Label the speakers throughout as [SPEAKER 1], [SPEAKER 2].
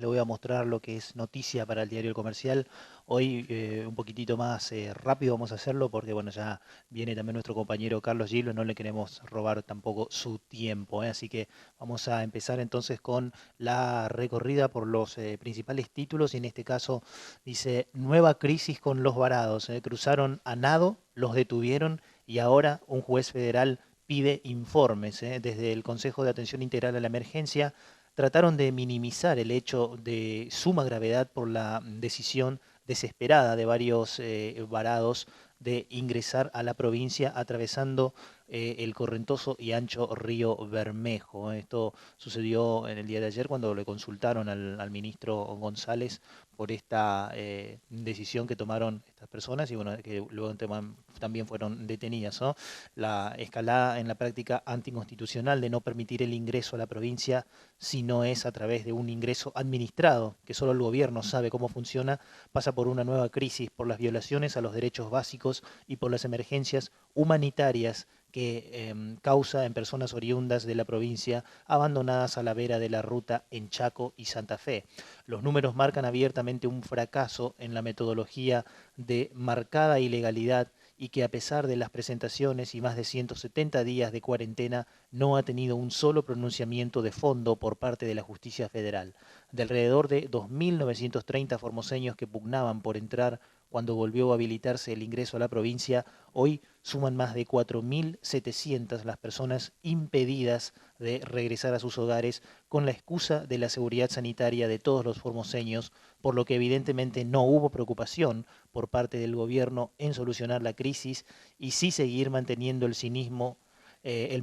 [SPEAKER 1] le voy a mostrar lo que es noticia para el diario El Comercial. Hoy un poquitito más rápido vamos a hacerlo porque bueno, ya viene también nuestro compañero Carlos Gilo, no le queremos robar tampoco su tiempo, ¿eh? Así que vamos a empezar entonces con la recorrida por los principales títulos y en este caso dice nueva crisis con los varados, ¿eh? Cruzaron a nado, los detuvieron y ahora un juez federal pide informes, ¿eh? Desde el Consejo de Atención Integral a la Emergencia trataron de minimizar el hecho de suma gravedad por la decisión desesperada de varios varados de ingresar a la provincia atravesando el correntoso y ancho río Bermejo. Esto sucedió en el día de ayer cuando le consultaron al ministro González por esta decisión que tomaron estas personas y bueno, que luego también fueron detenidas, ¿no? La escalada en la práctica anticonstitucional de no permitir el ingreso a la provincia si no es a través de un ingreso administrado, que solo el gobierno sabe cómo funciona, pasa por una nueva crisis, por las violaciones a los derechos básicos y por las emergencias humanitarias que causa en personas oriundas de la provincia abandonadas a la vera de la ruta en Chaco y Santa Fe. Los números marcan abiertamente un fracaso en la metodología de marcada ilegalidad y que a pesar de las presentaciones y más de 170 días de cuarentena no ha tenido un solo pronunciamiento de fondo por parte de la justicia federal. De alrededor de 2.930 formoseños que pugnaban por entrar cuando volvió a habilitarse el ingreso a la provincia, hoy suman más de 4.700 las personas impedidas de regresar a sus hogares con la excusa de la seguridad sanitaria de todos los formoseños, por lo que evidentemente no hubo preocupación por parte del gobierno en solucionar la crisis y sí seguir manteniendo el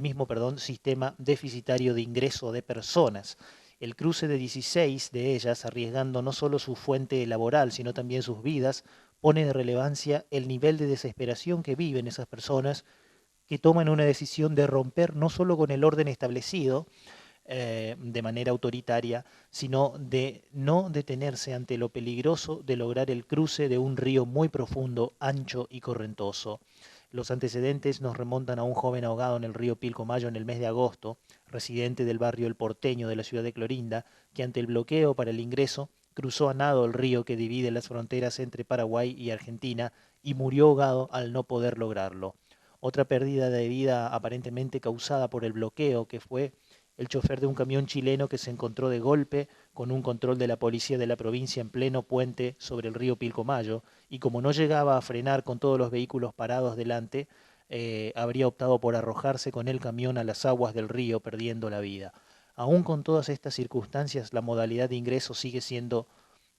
[SPEAKER 1] mismo sistema deficitario de ingreso de personas. El cruce de 16 de ellas, arriesgando no solo su fuente laboral, sino también sus vidas, pone de relevancia el nivel de desesperación que viven esas personas que toman una decisión de romper no solo con el orden establecido, de manera autoritaria, sino de no detenerse ante lo peligroso de lograr el cruce de un río muy profundo, ancho y correntoso. Los antecedentes nos remontan a un joven ahogado en el río Pilcomayo en el mes de agosto, residente del barrio El Porteño de la ciudad de Clorinda, que ante el bloqueo para el ingreso cruzó a nado el río que divide las fronteras entre Paraguay y Argentina y murió ahogado al no poder lograrlo. Otra pérdida de vida aparentemente causada por el bloqueo, que fue el chofer de un camión chileno que se encontró de golpe con un control de la policía de la provincia en pleno puente sobre el río Pilcomayo y como no llegaba a frenar con todos los vehículos parados delante, habría optado por arrojarse con el camión a las aguas del río perdiendo la vida. Aún con todas estas circunstancias, la modalidad de ingreso sigue siendo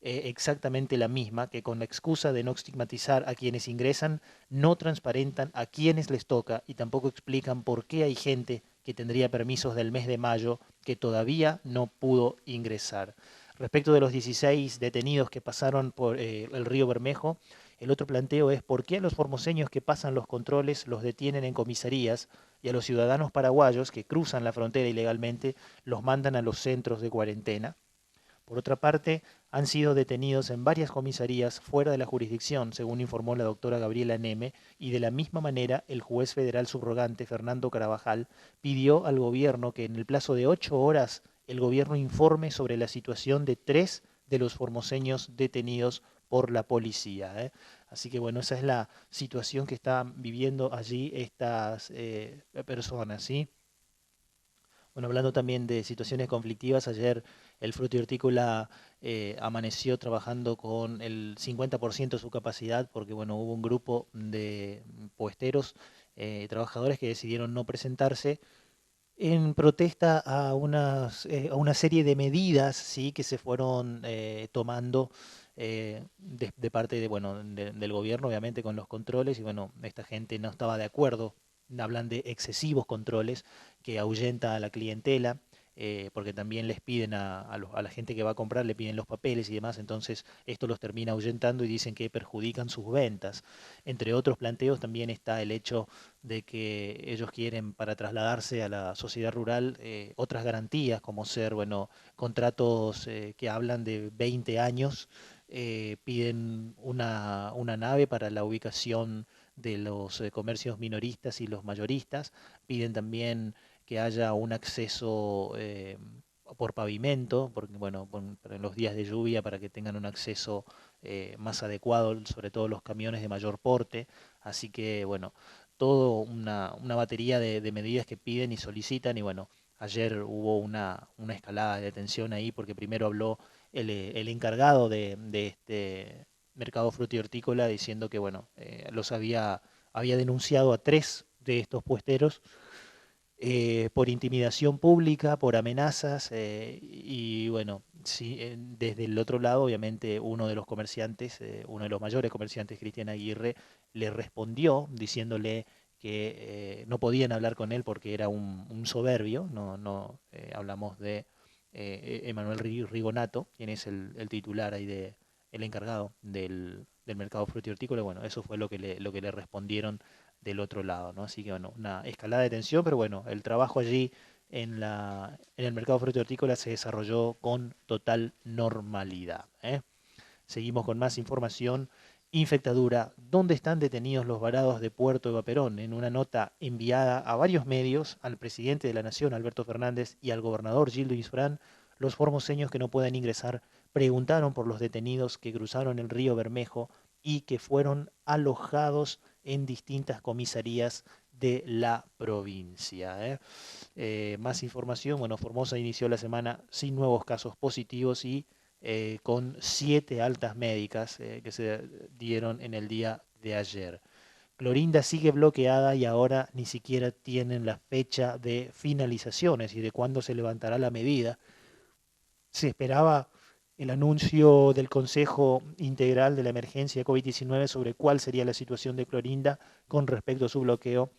[SPEAKER 1] exactamente la misma, que con la excusa de no estigmatizar a quienes ingresan, no transparentan a quienes les toca y tampoco explican por qué hay gente que tendría permisos del mes de mayo que todavía no pudo ingresar. Respecto de los 16 detenidos que pasaron por el río Bermejo, el otro planteo es por qué a los formoseños que pasan los controles los detienen en comisarías y a los ciudadanos paraguayos que cruzan la frontera ilegalmente los mandan a los centros de cuarentena. Por otra parte, han sido detenidos en varias comisarías fuera de la jurisdicción, según informó la doctora Gabriela Neme, y de la misma manera el juez federal subrogante Fernando Carabajal pidió al gobierno que en el plazo de 8 horas el gobierno informe sobre la situación de 3 de los formoseños detenidos por la policía, ¿eh? Así que bueno, esa es la situación que están viviendo allí estas personas, ¿sí? Bueno, hablando también de situaciones conflictivas, ayer el fruto y hortícola amaneció trabajando con el 50% de su capacidad porque bueno, hubo un grupo de puesteros, trabajadores que decidieron no presentarse en protesta a una serie de medidas, sí, que se fueron tomando de parte del gobierno, obviamente con los controles, y bueno, esta gente no estaba de acuerdo, hablan de excesivos controles que ahuyenta a la clientela. Porque también les piden a la gente que va a comprar, le piden los papeles y demás, entonces esto los termina ahuyentando y dicen que perjudican sus ventas. Entre otros planteos también está el hecho de que ellos quieren para trasladarse a la sociedad rural otras garantías, como ser, bueno, contratos que hablan de 20 años, piden una nave para la ubicación de los comercios minoristas y los mayoristas, piden también que haya un acceso por pavimento, porque bueno, para los días de lluvia, para que tengan un acceso más adecuado, sobre todo los camiones de mayor porte. Así que bueno, todo una batería de medidas que piden y solicitan. Y bueno, ayer hubo una escalada de tensión ahí, porque primero habló el encargado de este mercado fruto y hortícola, diciendo que bueno, había denunciado a 3 de estos puesteros por intimidación pública, por amenazas, y bueno, sí, desde el otro lado, obviamente, uno de los comerciantes, uno de los mayores comerciantes, Cristian Aguirre, le respondió diciéndole que no podían hablar con él porque era un soberbio. No hablamos de Emanuel Rigonato, quien es el titular ahí el encargado del mercado fruto y hortícola. Bueno, eso fue lo que le respondieron del otro lado, ¿no? Así que bueno, una escalada de tensión, pero bueno, el trabajo allí en el mercado fruto y hortícola se desarrolló con total normalidad, ¿eh? Seguimos con más información. Infectadura. ¿Dónde están detenidos los varados de Puerto de Vaperón? En una nota enviada a varios medios, al presidente de la Nación, Alberto Fernández, y al gobernador Gildo Gisbert, los formoseños que no pueden ingresar preguntaron por los detenidos que cruzaron el río Bermejo y que fueron alojados en distintas comisarías de la provincia, ¿eh? Más información. Bueno, Formosa inició la semana sin nuevos casos positivos y con 7 altas médicas que se dieron en el día de ayer. Clorinda sigue bloqueada y ahora ni siquiera tienen la fecha de finalizaciones y de cuándo se levantará la medida. Se esperaba el anuncio del Consejo Integral de la Emergencia de COVID-19 sobre cuál sería la situación de Clorinda con respecto a su bloqueo.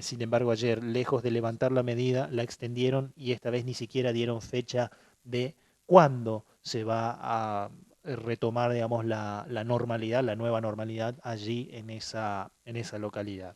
[SPEAKER 1] Sin embargo, ayer, lejos de levantar la medida, la extendieron y esta vez ni siquiera dieron fecha de cuándo se va a retomar, digamos, la normalidad, la nueva normalidad allí en esa localidad.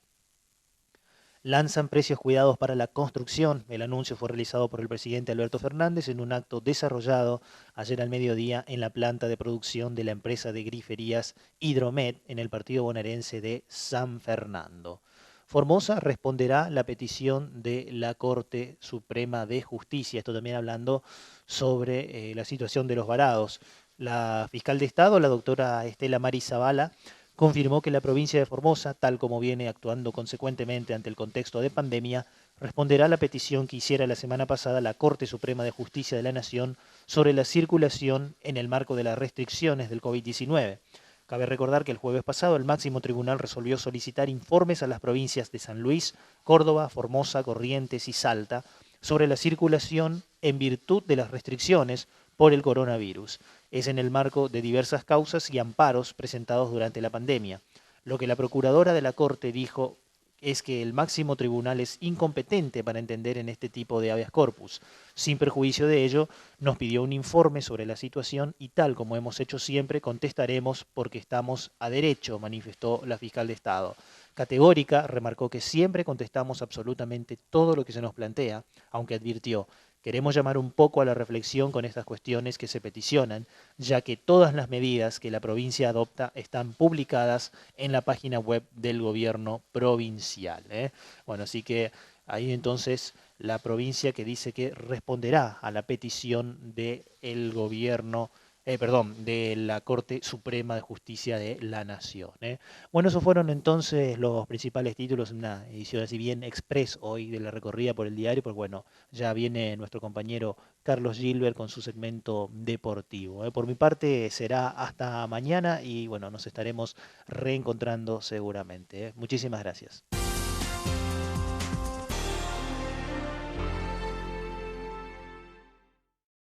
[SPEAKER 1] Lanzan precios cuidados para la construcción. El anuncio fue realizado por el presidente Alberto Fernández en un acto desarrollado ayer al mediodía en la planta de producción de la empresa de griferías Hidromet en el partido bonaerense de San Fernando. Formosa responderá la petición de la Corte Suprema de Justicia. Esto también hablando sobre la situación de los varados. La fiscal de Estado, la doctora Estela Mari Zavala, confirmó que la provincia de Formosa, tal como viene actuando consecuentemente ante el contexto de pandemia, responderá a la petición que hiciera la semana pasada la Corte Suprema de Justicia de la Nación sobre la circulación en el marco de las restricciones del COVID-19. Cabe recordar que el jueves pasado el máximo tribunal resolvió solicitar informes a las provincias de San Luis, Córdoba, Formosa, Corrientes y Salta sobre la circulación en virtud de las restricciones por el coronavirus. Es en el marco de diversas causas y amparos presentados durante la pandemia. Lo que la procuradora de la Corte dijo es que el máximo tribunal es incompetente para entender en este tipo de habeas corpus. Sin perjuicio de ello, nos pidió un informe sobre la situación y tal como hemos hecho siempre, contestaremos porque estamos a derecho, manifestó la fiscal de Estado. Categórica, remarcó que siempre contestamos absolutamente todo lo que se nos plantea, aunque advirtió: queremos llamar un poco a la reflexión con estas cuestiones que se peticionan, ya que todas las medidas que la provincia adopta están publicadas en la página web del gobierno provincial, ¿eh? Bueno, así que ahí entonces la provincia que dice que responderá a la petición del gobierno, perdón, de la Corte Suprema de Justicia de la Nación, ¿eh? Bueno, esos fueron entonces los principales títulos en una edición así bien express hoy de la recorrida por el diario, pues bueno, ya viene nuestro compañero Carlos Gilbert con su segmento deportivo, ¿eh? Por mi parte será hasta mañana y bueno, nos estaremos reencontrando seguramente, ¿eh? Muchísimas gracias.